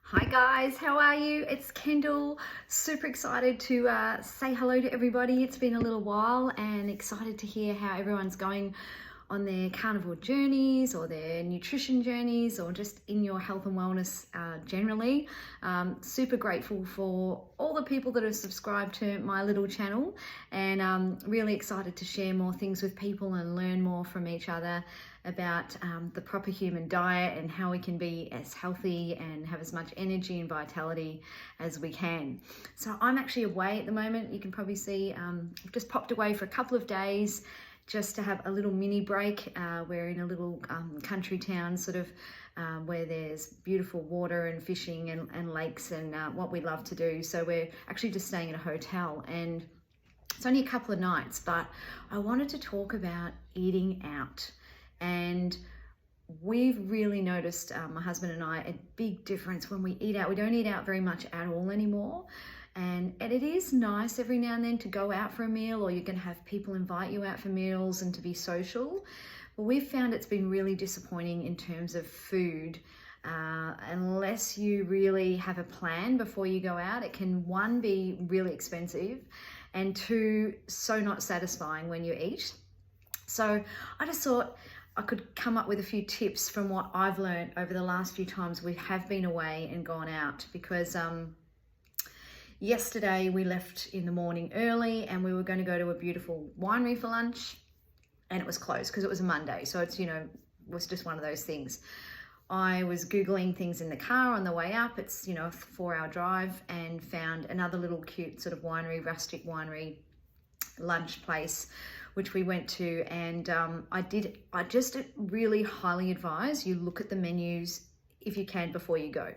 Hi guys, how are you? It's Kendall. Super excited to say hello to everybody. It's been a little while and excited to hear how everyone's going on their carnivore journeys or their nutrition journeys or just in your health and wellness generally. Super grateful for all the people that have subscribed to my little channel and really excited to share more things with people and learn more from each other about the proper human diet and how we can be as healthy and have as much energy and vitality as we can. So I'm actually away at the moment. You can probably see I've just popped away for a couple of days just to have a little mini break. We're in a little country town sort of where there's beautiful water and fishing and lakes and what we love to do. So we're actually just staying in a hotel and it's only a couple of nights, but I wanted to talk about eating out. And we've really noticed, my husband and I, a big difference when we eat out. We don't eat out very much at all anymore. And it is nice every now and then to go out for a meal, or you can have people invite you out for meals and to be social. But we've found it's been really disappointing in terms of food. Unless you really have a plan before you go out, it can, one, be really expensive, and two, so not satisfying when you eat. So I just thought I could come up with a few tips from what I've learned over the last few times we have been away and gone out, because yesterday we left in the morning early and we were going to go to a beautiful winery for lunch and it was closed because it was a Monday. So it's, was just one of those things. I was Googling things in the car on the way up. It's, a 4-hour drive, and found another little cute sort of winery, rustic winery lunch place, which we went to. And I just really highly advise you look at the menus if you can before you go.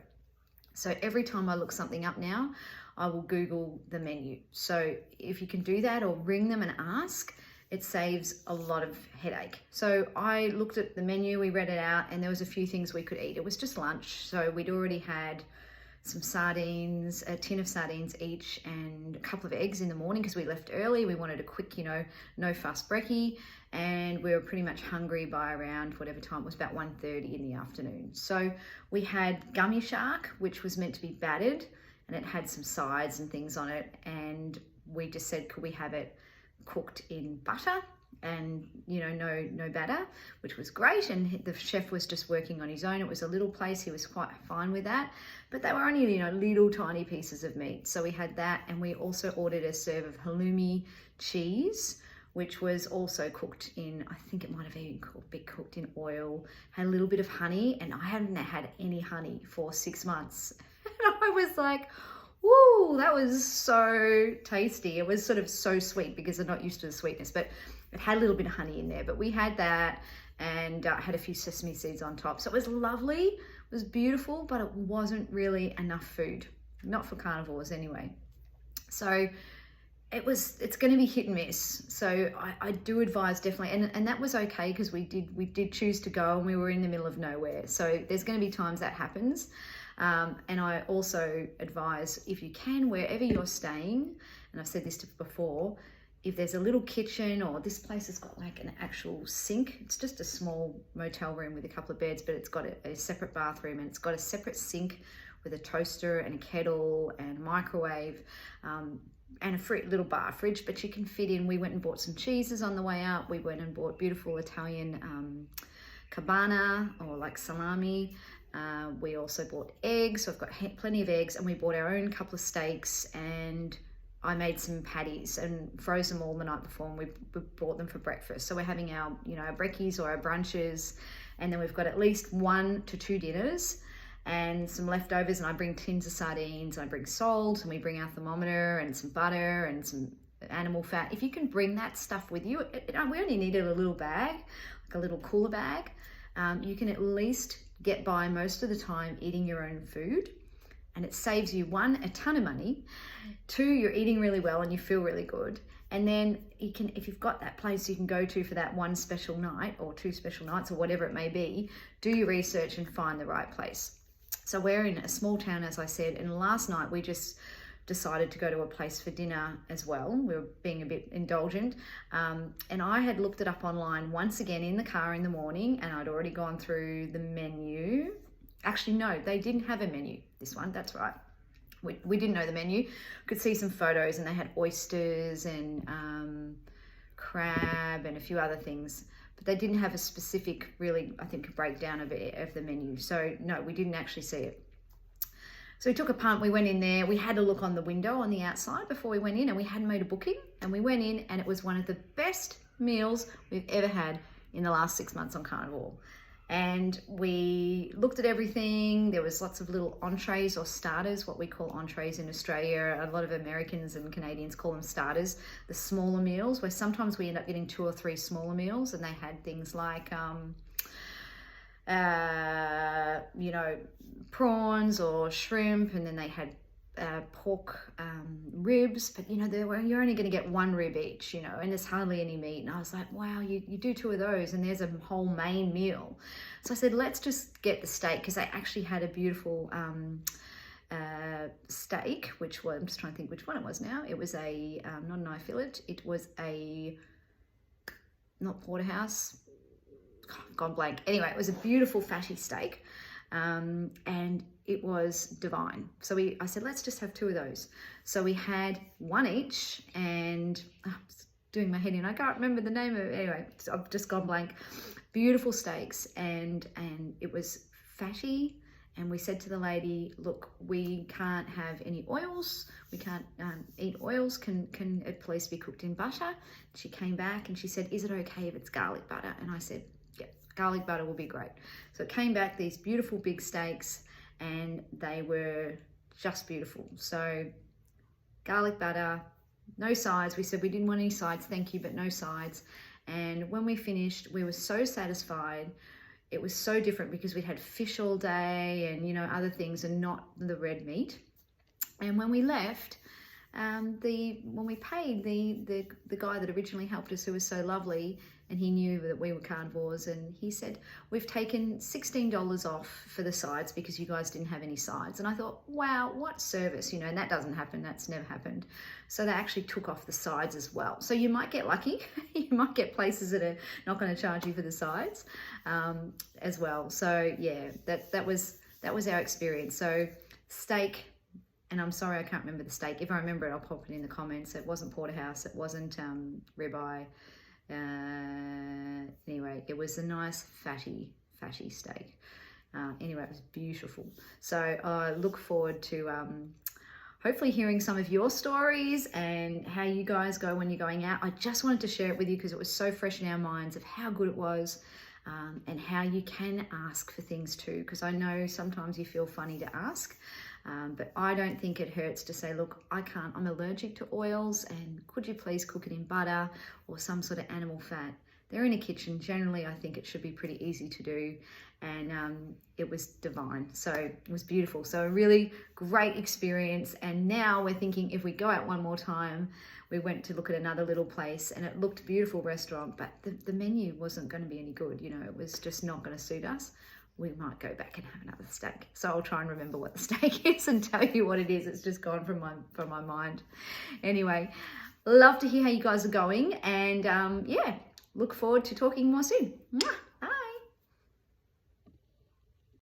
So every time I look something up now, I will Google the menu. So if you can do that or ring them and ask, it saves a lot of headache. So I looked at the menu, we read it out, and there was a few things we could eat. It was just lunch. So we'd already had some sardines, a tin of sardines each, and a couple of eggs in the morning because we left early. We wanted a quick, no fuss brekkie, and we were pretty much hungry by around whatever time it was, about 1:30 in the afternoon. So we had gummy shark, which was meant to be battered, and it had some sides and things on it, and we just said, could we have it cooked in butter and no batter, which was great. And the chef was just working on his own. It was a little place, he was quite fine with that, but they were only little tiny pieces of meat. So we had that, and we also ordered a serve of halloumi cheese, which was also cooked in, I think it might have even been cooked in oil, had a little bit of honey, and I hadn't had any honey for 6 months. And I was like, woo, that was so tasty. It was sort of so sweet because I'm not used to the sweetness, but it had a little bit of honey in there. But we had that, and had a few sesame seeds on top. So it was lovely, it was beautiful, but it wasn't really enough food, not for carnivores anyway. So it's going to be hit and miss. So I do advise definitely, and that was okay because we did choose to go, and we were in the middle of nowhere. So there's going to be times that happens. And I also advise, if you can, wherever you're staying, and I've said this before, if there's a little kitchen, or this place has got like an actual sink, it's just a small motel room with a couple of beds, but it's got a separate bathroom, and it's got a separate sink with a toaster and a kettle and a microwave, and a little bar fridge, but you can fit in. We went and bought some cheeses on the way up. We went and bought beautiful Italian cabana, or like salami. We also bought eggs, so I've got plenty of eggs, and we bought our own couple of steaks, and I made some patties and froze them all the night before, and we bought them for breakfast. So we're having our, our brekkies or our brunches, and then we've got at least 1 to 2 dinners and some leftovers, and I bring tins of sardines, and I bring salt, and we bring our thermometer and some butter and some animal fat. If you can bring that stuff with you, we only needed a little bag, like a little cooler bag. You can at least get by most of the time eating your own food, and it saves you, 1, a ton of money, 2, you're eating really well and you feel really good, and then you can, if you've got that place you can go to for that 1 special night or 2 special nights or whatever it may be, do your research and find the right place. So we're in a small town, as I said, and last night we just decided to go to a place for dinner as well. We were being a bit indulgent, and I had looked it up online once again in the car in the morning, and I'd already gone through the menu Actually, no, they didn't have a menu, this one, that's right. We didn't know the menu. Could see some photos, and they had oysters and crab and a few other things, but they didn't have a specific, really, I think, a breakdown of the menu. So no, we didn't actually see it. So we took a punt, we went in there, we had a look on the window on the outside before we went in, and we hadn't made a booking, and we went in, and it was one of the best meals we've ever had in the last 6 months on Carnivore. And we looked at everything. There was lots of little entrees or starters, what we call entrees in Australia. A lot of Americans and Canadians call them starters, the smaller meals, where sometimes we end up getting 2 or 3 smaller meals, and they had things like you know, prawns or shrimp, and then they had pork ribs, but you know, you're only going to get 1 rib each, you know, and there's hardly any meat. And I was like, wow, you do 2 of those and there's a whole main meal. So I said, let's just get the steak, because they actually had a beautiful steak, which was, I'm just trying to think which one it was now. It was a not an eye fillet, it was a, not porterhouse, gone blank. Anyway, it was a beautiful fatty steak, and it was divine. So I said, let's just have 2 of those. So we had 1 each, and I'm doing my head in, I can't remember the name of it. Anyway, I've just gone blank. Beautiful steaks, and it was fatty. And we said to the lady, look, we can't have any oils. We can't eat oils. Can it please be cooked in butter? She came back and she said, is it okay if it's garlic butter? And I said, yeah, garlic butter will be great. So it came back, these beautiful big steaks, and they were just beautiful. So garlic butter, no sides. We said we didn't want any sides, thank you, but no sides. And when we finished, we were so satisfied. It was so different because we'd had fish all day and, you know, other things, and not the red meat. And when we left, when we paid, the guy that originally helped us, who was so lovely, and he knew that we were carnivores, and he said, we've taken $16 off for the sides because you guys didn't have any sides. And I thought, wow, what service, you know, and that doesn't happen. That's never happened. So they actually took off the sides as well. So you might get lucky. You might get places that are not going to charge you for the sides as well. So yeah, that was our experience. So steak, and I'm sorry I can't remember the steak. If I remember it, I'll pop it in the comments. It wasn't porterhouse. It wasn't ribeye. Anyway, it was a nice fatty steak. Anyway, it was beautiful. So I look forward to hopefully hearing some of your stories and how you guys go when you're going out. I just wanted to share it with you because it was so fresh in our minds of how good it was, and how you can ask for things too, because I know sometimes you feel funny to ask. But I don't think it hurts to say, look, I'm allergic to oils, and could you please cook it in butter or some sort of animal fat? They're in a kitchen. Generally, I think it should be pretty easy to do. And it was divine. So it was beautiful. So a really great experience. And now we're thinking, if we go out one more time, we went to look at another little place, and it looked beautiful restaurant, but the menu wasn't going to be any good. You know, it was just not going to suit us. We might go back and have another steak. So I'll try and remember what the steak is and tell you what it is. It's just gone from my mind. Anyway, love to hear how you guys are going, and yeah, look forward to talking more soon. Mwah!